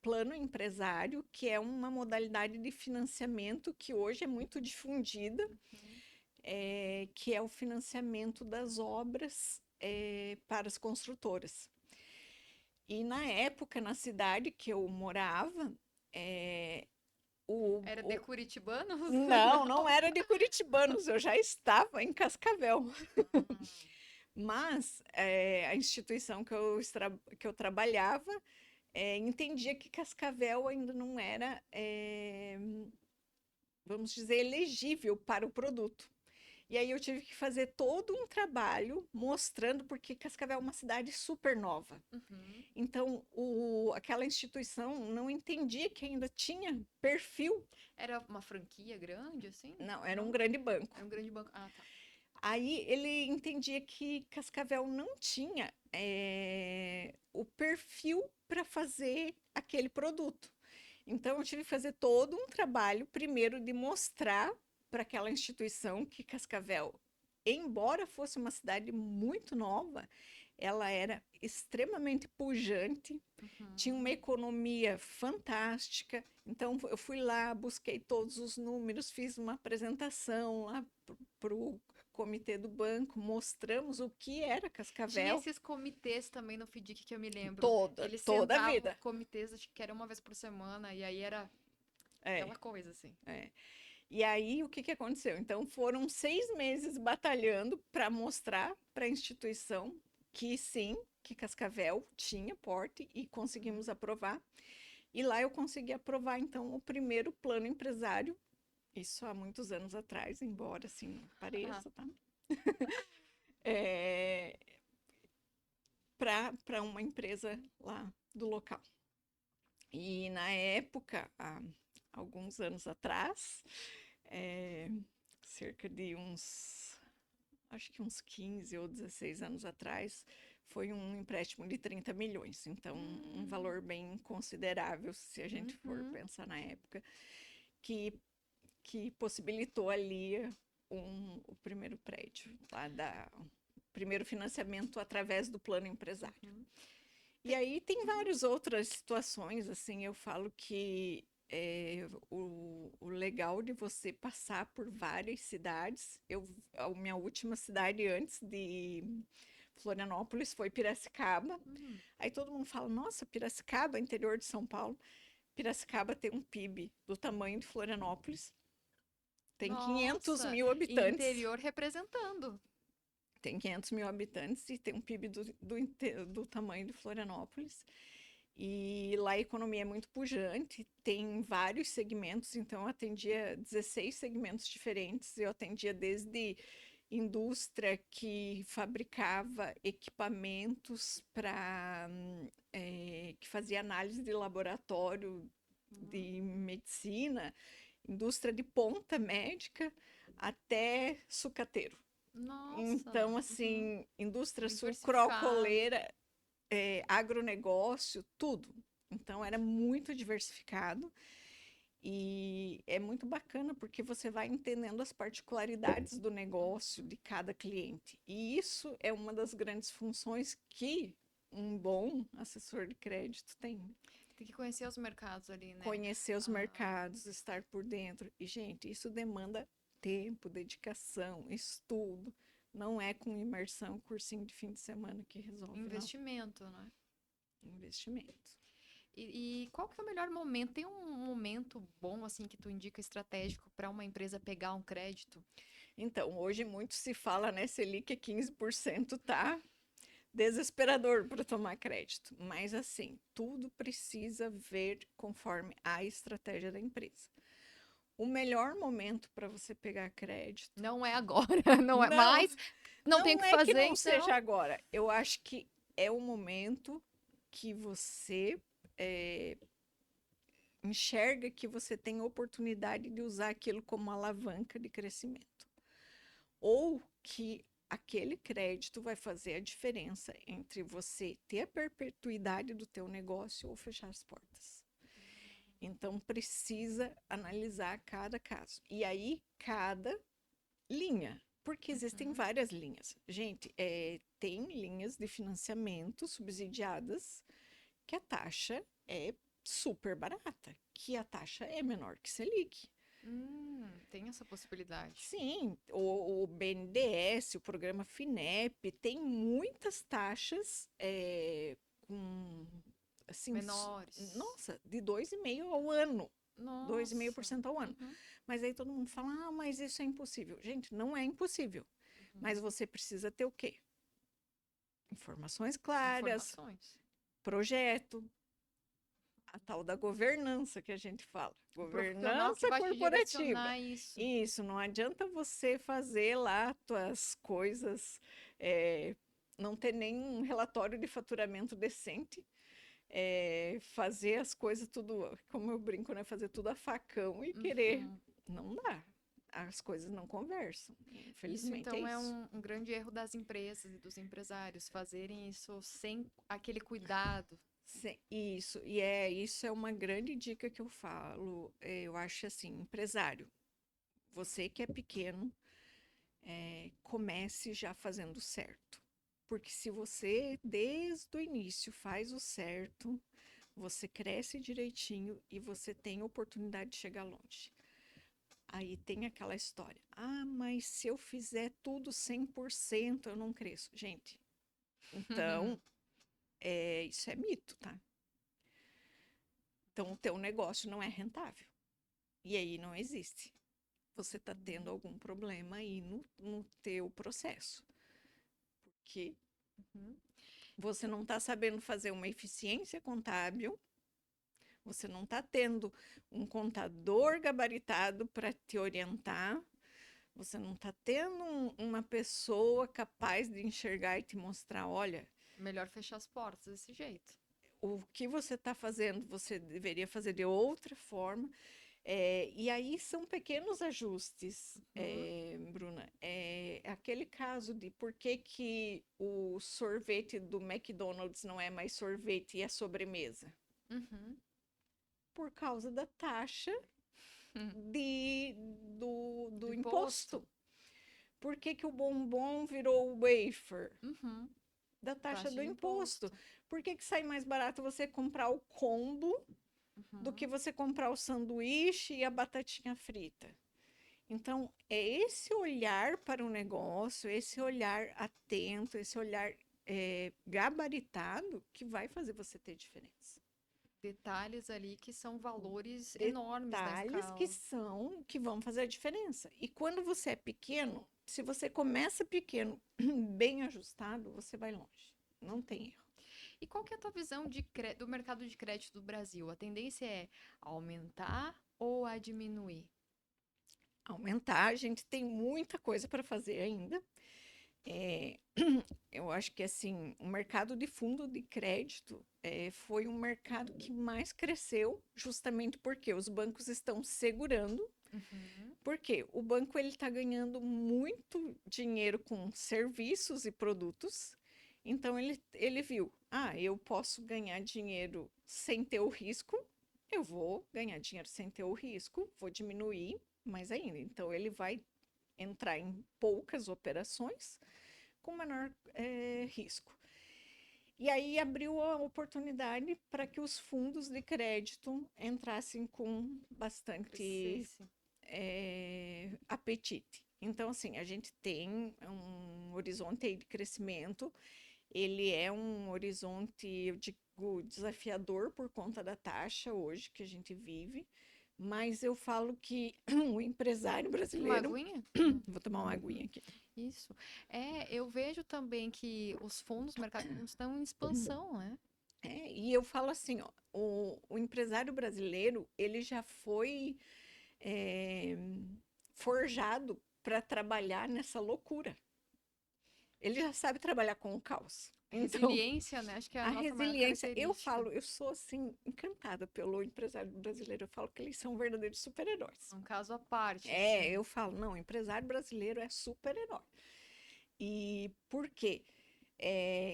plano empresário, que é uma modalidade de financiamento que hoje é muito difundida, que é o financiamento das obras para as construtoras. E na época, na cidade que eu morava, Era de curitibanos? não era de curitibanos, eu já estava em Cascavel. Mas a instituição que eu trabalhava entendia que Cascavel ainda não era, vamos dizer, elegível para o produto. E aí eu tive que fazer todo um trabalho mostrando porque Cascavel é uma cidade super nova. Uhum. Então, aquela instituição não entendia que ainda tinha perfil. Era uma franquia grande, assim? Não, era um Não? grande banco. Era um grande banco. Ah, tá. Aí ele entendia que Cascavel não tinha o perfil para fazer aquele produto. Então, eu tive que fazer todo um trabalho, primeiro, de mostrar para aquela instituição que Cascavel, embora fosse uma cidade muito nova, ela era extremamente pujante, tinha uma Uhum. economia fantástica. Então, eu fui lá, busquei todos os números, fiz uma apresentação lá para o comitê do banco, mostramos o que era Tinha Cascavel esses comitês também no FDIC que eu me lembro, que eles toda a sentavam vida. comitês, acho que era uma vez por semana, e aí era É, aquela coisa, assim. é. E aí, o que que aconteceu? Então, foram 6 meses batalhando para mostrar para a instituição que sim, que Cascavel tinha porte e conseguimos aprovar. E lá eu consegui aprovar, então, o primeiro plano empresário, isso há muitos anos atrás, embora assim não pareça, tá? É, para uma empresa lá do local. E na época, há alguns anos atrás, é, cerca de acho que uns 15 ou 16 anos atrás, foi um empréstimo de 30 milhões. Então, um valor bem considerável, se a gente for Uhum. pensar na época, que, que possibilitou ali o primeiro prédio, o primeiro financiamento através do plano empresário. Uhum. E aí tem várias outras situações, assim, eu falo que o legal de você passar por várias cidades, a minha última cidade antes de Florianópolis foi Piracicaba, Uhum. aí todo mundo fala, nossa, Piracicaba, interior de São Paulo, Piracicaba tem um PIB do tamanho de Florianópolis, tem 500 Nossa, mil habitantes, interior representando. tem 500 mil habitantes e tem um PIB do tamanho de Florianópolis. E lá a economia é muito pujante, tem vários segmentos, então eu atendia 16 segmentos diferentes. Eu atendia desde indústria que fabricava equipamentos para que fazia análise de laboratório Uhum. de medicina, indústria de ponta médica, até sucateiro. Nossa, Então, uhum. assim, indústria Diversificado. sucroalcooleira, agronegócio, tudo. Então, era muito diversificado e é muito bacana porque você vai entendendo as particularidades do negócio de cada cliente. E isso é uma das grandes funções que um bom assessor de crédito tem. Tem que conhecer os mercados ali, né? Conhecer os Ah, mercados, estar por dentro. E, gente, isso demanda tempo, dedicação, estudo. Não é com imersão, cursinho de fim de semana que resolve, não. investimento, né? Investimento. E qual que é o melhor momento? Tem um momento bom, assim, que tu indica estratégico para uma empresa pegar um crédito? Então, hoje muito se fala, né, Selic é 15%, tá desesperador para tomar crédito. Mas, assim, tudo precisa ver conforme a estratégia da empresa. O melhor momento para você pegar crédito. Não é agora, não é. Não, Mas não tem o não que é que fazer, não seja então. agora. Eu acho que é o momento que você é, enxerga que você tem oportunidade de usar aquilo como alavanca de crescimento. Ou que aquele crédito vai fazer a diferença entre você ter a perpetuidade do teu negócio ou fechar as portas. Então, precisa analisar cada caso. E aí, cada linha, porque existem Uhum. várias linhas. Gente, tem linhas de financiamento subsidiadas que a taxa é super barata, que a taxa é menor que Selic. Tem essa possibilidade. Sim, o BNDES, o programa FINEP, tem muitas taxas com, assim, Menores. nossa, de 2,5% ao ano. Nossa. 2,5% ao ano. Uhum. Mas aí todo mundo fala, ah, mas isso é impossível. Gente, não é impossível. Uhum. Mas você precisa ter o quê? Informações claras, Informações. projeto, a tal da governança que a gente fala. O profissional que Governança vai te corporativa. direcionar isso. Isso, não adianta você fazer lá tuas coisas, não ter nenhum relatório de faturamento decente, fazer as coisas tudo, como eu brinco, né? Fazer tudo a facão e querer. Uhum. Não dá. As coisas não conversam. Isso Infelizmente é então é isso. um grande erro das empresas e dos empresários, fazerem isso sem aquele cuidado. Isso, isso é uma grande dica que eu falo. Eu acho assim, empresário, você que é pequeno, comece já fazendo certo. Porque se você, desde o início, faz o certo, você cresce direitinho e você tem oportunidade de chegar longe. Aí tem aquela história. Ah, mas se eu fizer tudo 100% eu não cresço. Gente, então, isso é mito, tá? Então, o teu negócio não é rentável. E aí não existe. Você está tendo algum problema aí no teu processo. Porque Uhum. você não está sabendo fazer uma eficiência contábil, você não está tendo um contador gabaritado para te orientar, você não está tendo uma pessoa capaz de enxergar e te mostrar, olha, Melhor fechar as portas desse jeito. o que você está fazendo, você deveria fazer de outra forma. E aí são pequenos ajustes, Uhum. Bruna. Aquele caso de por que, que o sorvete do McDonald's não é mais sorvete e é sobremesa? Uhum. Por causa da taxa Hum. de, Do do imposto? imposto. Por que, que o bombom virou wafer? Uhum. Da taxa Taxa do de imposto. imposto. Por que, que sai mais barato você comprar o combo do que Uhum. você comprar o sanduíche e a batatinha frita? Então, é esse olhar para o negócio, esse olhar atento, esse olhar gabaritado que vai fazer você ter diferença. Detalhes ali que são valores enormes na Detalhes escala. que vão fazer a diferença. E quando você é pequeno, se você começa pequeno, bem ajustado, você vai longe. Não tem erro. E qual que é a tua visão do mercado de crédito do Brasil? A tendência é aumentar ou a diminuir? Aumentar, a gente tem muita coisa para fazer ainda. É, eu acho que assim, o mercado de fundo de crédito foi um mercado que mais cresceu, justamente porque os bancos estão segurando, Uhum. porque o banco ele está ganhando muito dinheiro com serviços e produtos, então ele viu, ah, eu posso ganhar dinheiro sem ter o risco, eu vou ganhar dinheiro sem ter o risco, vou diminuir mais ainda. Então ele vai entrar em poucas operações com menor risco. E aí abriu a oportunidade para que os fundos de crédito entrassem com bastante Crescesse. apetite. Então, assim, a gente tem um horizonte aí de crescimento, ele é um horizonte, eu digo, desafiador por conta da taxa hoje que a gente vive, mas eu falo que o empresário Uma brasileiro. aguinha? Vou tomar uma aguinha aqui. Isso. Eu vejo também que os fundos, mercado de fundos estão em expansão, né? E eu falo assim, ó, o empresário brasileiro, ele já foi é, forjado para trabalhar nessa loucura. Ele já sabe trabalhar com o caos. Então, Resiliência, né? Acho que é a a nossa maior resiliência, eu característica. falo, eu sou assim, encantada pelo empresário brasileiro. Eu falo que eles são verdadeiros super-heróis. Um caso à parte, assim. Eu falo, não, o empresário brasileiro é super-herói. E por quê?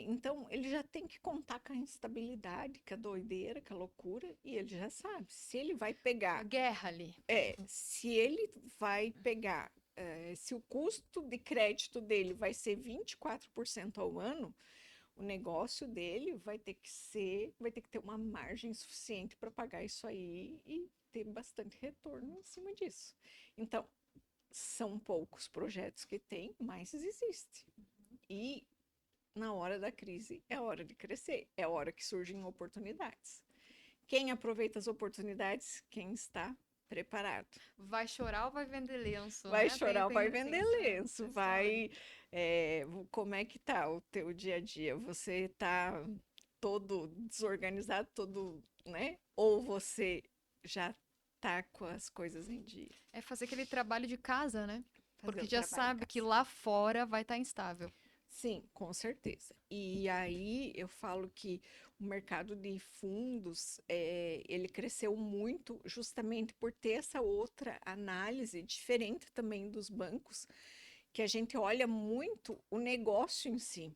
Então, ele já tem que contar com a instabilidade, com a doideira, com a loucura, e ele já sabe. Se ele vai A pegar, guerra ali. se ele vai pegar, se o custo de crédito dele vai ser 24% ao ano, o negócio dele vai ter que ter uma margem suficiente para pagar isso aí e ter bastante retorno em cima disso. Então, são poucos projetos que tem, mas existe. E na hora da crise é hora de crescer, é hora que surgem oportunidades. Quem aproveita as oportunidades? Quem está preparado. Vai chorar ou vai vender lenço, Vai né? chorar ou vai Tem vender lenço, essa história. como é que tá o teu dia a dia? Você tá todo desorganizado, todo, né? Ou você já tá com as coisas em dia? É fazer aquele trabalho de casa, né? Fazer Porque o já trabalho em sabe que casa. lá fora vai estar instável. Sim, com certeza. E aí eu falo que o mercado de fundos, ele cresceu muito justamente por ter essa outra análise, diferente também dos bancos, que a gente olha muito o negócio em si.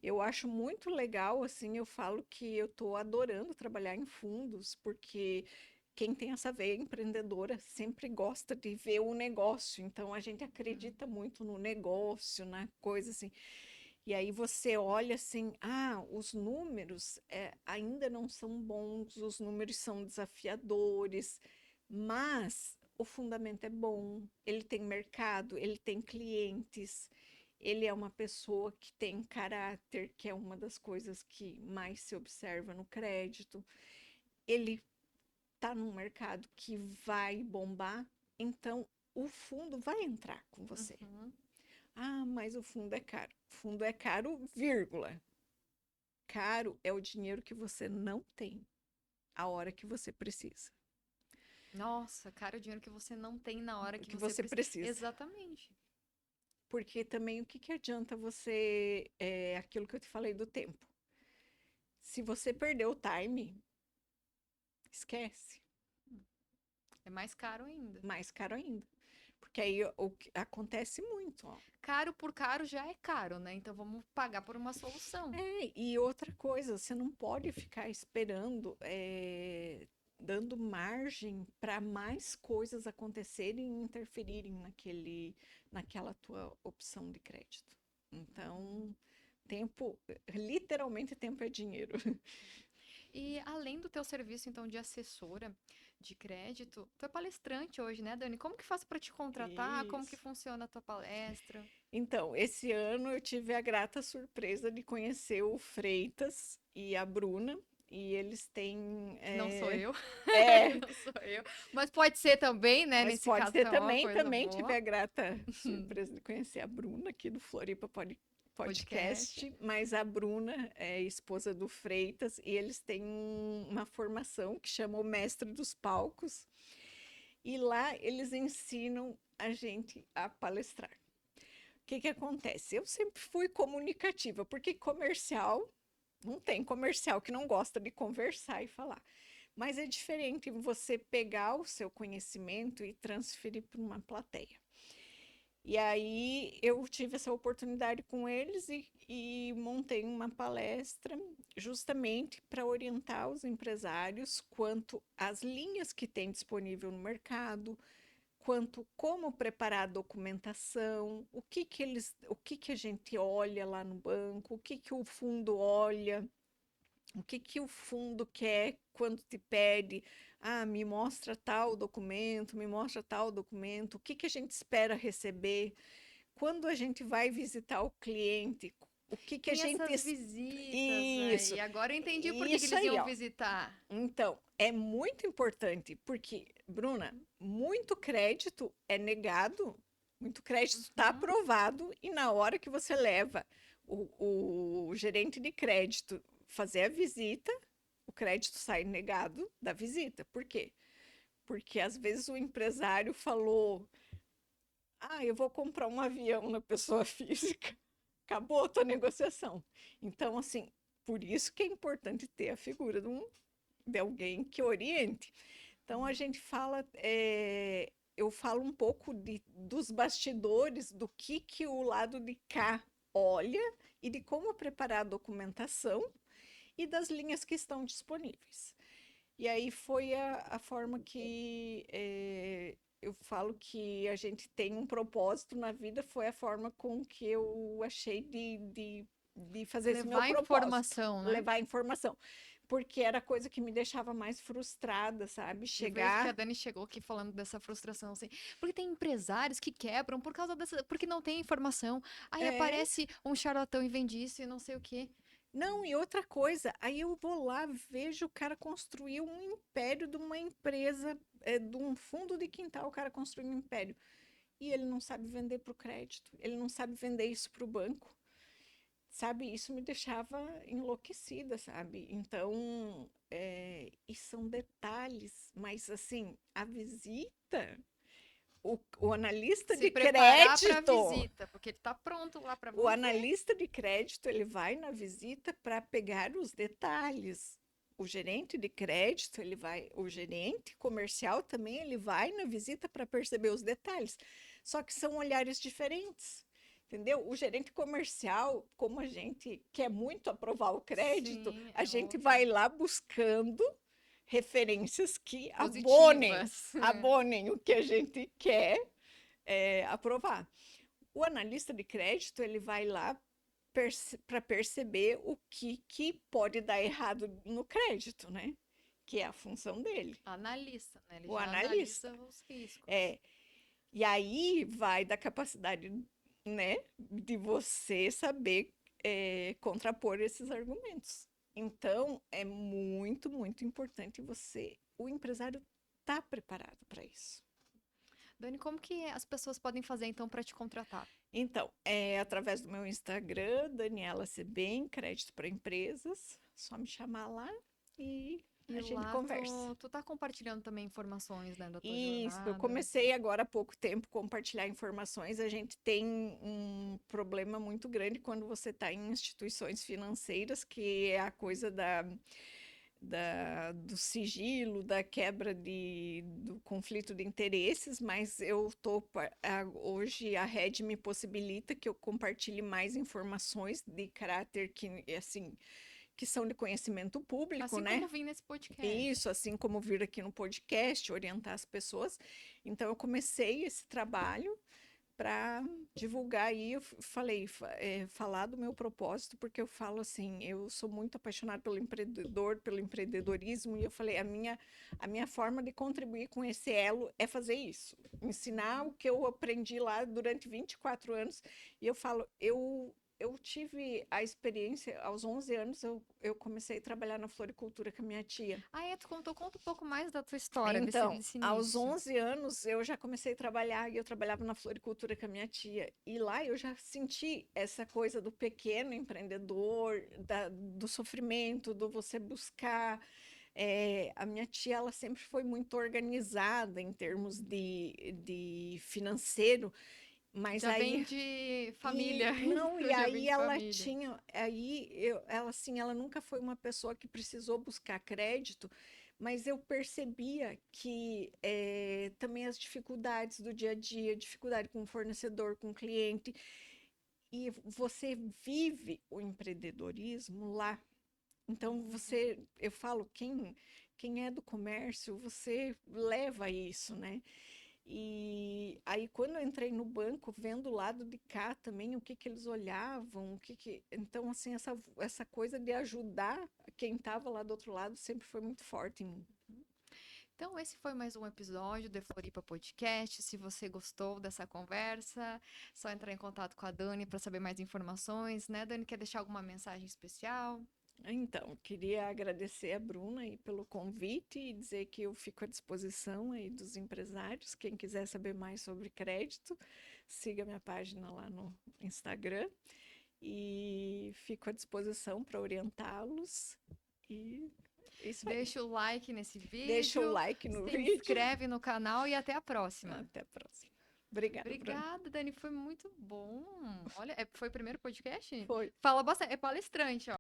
Eu acho muito legal, assim, eu falo que eu estou adorando trabalhar em fundos, porque quem tem essa veia empreendedora sempre gosta de ver o negócio, então a gente Uhum. acredita muito no negócio, na coisa assim. E aí você olha assim, os números ainda não são bons, os números são desafiadores, mas o fundamento é bom, ele tem mercado, ele tem clientes, ele é uma pessoa que tem caráter, que é uma das coisas que mais se observa no crédito. Ele está num mercado que vai bombar, então o fundo vai entrar com você. Uhum. Mas o fundo é caro. Fundo é caro, vírgula. Caro é o dinheiro que você não tem a hora que você precisa. Nossa, cara, o dinheiro que você não tem na hora que Que você você precisa. precisa. Exatamente. Porque também o que, que adianta aquilo que eu te falei do tempo. Se você perdeu o time, esquece. É mais caro ainda. Mais caro ainda. Porque aí o que acontece muito, ó. Caro por caro já é caro, né? Então vamos pagar por uma solução. E outra coisa, você não pode ficar esperando, dando margem para mais coisas acontecerem e interferirem naquela tua opção de crédito. Então, tempo, literalmente tempo é dinheiro. E além do teu serviço, então, de assessora de crédito, tu é palestrante hoje, né, Dani? Como que faço para te contratar? Como que Isso. funciona a tua palestra? Então, esse ano eu tive a grata surpresa de conhecer o Freitas e a Bruna, e eles têm. Não sou eu, É, não sou eu. Mas pode ser também, né? Mas Nesse pode caso, ser tá uma também, coisa também tive boa. a grata surpresa de conhecer a Bruna aqui do Floripa Podcast. Podcast, mas a Bruna é esposa do Freitas e eles têm uma formação que chama o Mestre dos Palcos e lá eles ensinam a gente a palestrar. O que que acontece? Eu sempre fui comunicativa, porque comercial, não tem comercial que não gosta de conversar e falar. Mas é diferente você pegar o seu conhecimento e transferir para uma plateia. E aí eu tive essa oportunidade com eles e montei uma palestra justamente para orientar os empresários quanto às linhas que tem disponível no mercado, quanto como preparar a documentação, o que que a gente olha lá no banco, o que o fundo olha, o que que o fundo quer quando te pede, me mostra tal documento, me mostra tal documento, o que que a gente espera receber, quando a gente vai visitar o cliente, o que que a Tem gente... essas visitas Isso, aí. Agora eu entendi por que que isso eles aí, iam ó. visitar. Então, é muito importante, porque, Bruna, muito crédito é negado, muito crédito está Uhum. aprovado, e na hora que você leva o gerente de crédito fazer a visita, o crédito sai negado da visita. Por quê? Porque às vezes o empresário falou: eu vou comprar um avião na pessoa física, acabou a tua negociação. Então, assim, por isso que é importante ter a figura de alguém que oriente. Então a gente fala, eu falo um pouco dos bastidores, do que o lado de cá olha e de como preparar a documentação e das linhas que estão disponíveis. E aí foi a forma que eu falo que a gente tem um propósito na vida, foi a forma com que eu achei de fazer esse meu Levar propósito, informação, né? levar informação. Porque era a coisa que me deixava mais frustrada, sabe? Eu vejo que a Chegar. Dani chegou aqui falando dessa frustração, assim, porque tem empresários que quebram por causa dessa, porque não tem informação. Aí É, aparece um charlatão e vende isso e não sei o quê. não, e outra coisa, aí eu vou lá, vejo o cara construir um império de uma empresa, de um fundo de quintal, o cara construiu um império. E ele não sabe vender para o crédito, ele não sabe vender isso para o banco, sabe? Isso me deixava enlouquecida, sabe? Então, e são detalhes, mas assim, a visita, o analista Se de preparar para a crédito. visita, porque ele tá pronto lá para O vamos ver. analista de crédito, ele vai na visita para pegar os detalhes. O gerente de crédito, ele vai, o gerente comercial também, ele vai na visita para perceber os detalhes. Só que são olhares diferentes. Entendeu? O gerente comercial, como a gente quer muito aprovar o crédito, Sim, a é gente outra. vai lá buscando referências que Positivas. abonem o que a gente quer aprovar. O analista de crédito, ele vai lá para perceber o que pode dar errado no crédito, né? Que é a função dele, Analista, né? Ele o já analista. analisa os riscos. É, e aí vai da capacidade, né, de você saber contrapor esses argumentos. Então, é muito, muito importante o empresário, tá preparado para isso. Dani, como que as pessoas podem fazer então para te contratar? Então, através do meu Instagram, Daniela Sebem, crédito para empresas, só me chamar lá e E a gente lá conversa. tu tá compartilhando também informações, né, da tua Isso, eu jornada. comecei agora há pouco tempo compartilhar informações. A gente tem um problema muito grande quando você está em instituições financeiras, que é a coisa do sigilo, da quebra do conflito de interesses, mas hoje a rede me possibilita que eu compartilhe mais informações de caráter que, assim, que são de conhecimento público, Assim né? como vim nesse podcast. Isso, assim como vir aqui no podcast, orientar as pessoas. Então, eu comecei esse trabalho para divulgar aí, eu falei, falar do meu propósito, porque eu falo assim, eu sou muito apaixonada pelo empreendedor, pelo empreendedorismo, e eu falei, a minha forma de contribuir com esse elo é fazer isso, ensinar o que eu aprendi lá durante 24 anos, e eu falo, eu tive a experiência, aos 11 anos eu comecei a trabalhar na floricultura com a minha tia. Ah, é, tu contou, conta um pouco mais da tua história, Então, desse aos início. 11 anos eu já comecei a trabalhar e eu trabalhava na floricultura com a minha tia. E lá eu já senti essa coisa do pequeno empreendedor, do sofrimento, do você buscar. A minha tia, ela sempre foi muito organizada em termos de financeiro, mas Já vem aí de família, e não, isso e já vem aí de ela família. tinha, ela assim, ela nunca foi uma pessoa que precisou buscar crédito, mas eu percebia que também as dificuldades do dia a dia, dificuldade com o fornecedor, com o cliente, e você vive o empreendedorismo lá. Então eu falo, quem é do comércio, você leva isso, né? E aí, quando eu entrei no banco, vendo o lado de cá também, o que que eles olhavam, Então, assim, essa coisa de ajudar quem estava lá do outro lado sempre foi muito forte em mim. Então, esse foi mais um episódio do Floripa Podcast. Se você gostou dessa conversa, é só entrar em contato com a Dani para saber mais informações, né? Dani, quer deixar alguma mensagem especial? Então, queria agradecer a Bruna aí pelo convite e dizer que eu fico à disposição aí dos empresários. Quem quiser saber mais sobre crédito, siga minha página lá no Instagram e fico à disposição para orientá-los. E é isso aí. Deixa o like nesse Deixa o vídeo, like no se vídeo. inscreve no canal e até a próxima. Até a próxima. Obrigada, Bruno. Obrigada, Dani, foi muito bom. Olha, foi o primeiro podcast? Foi. Fala bastante, é palestrante, ó.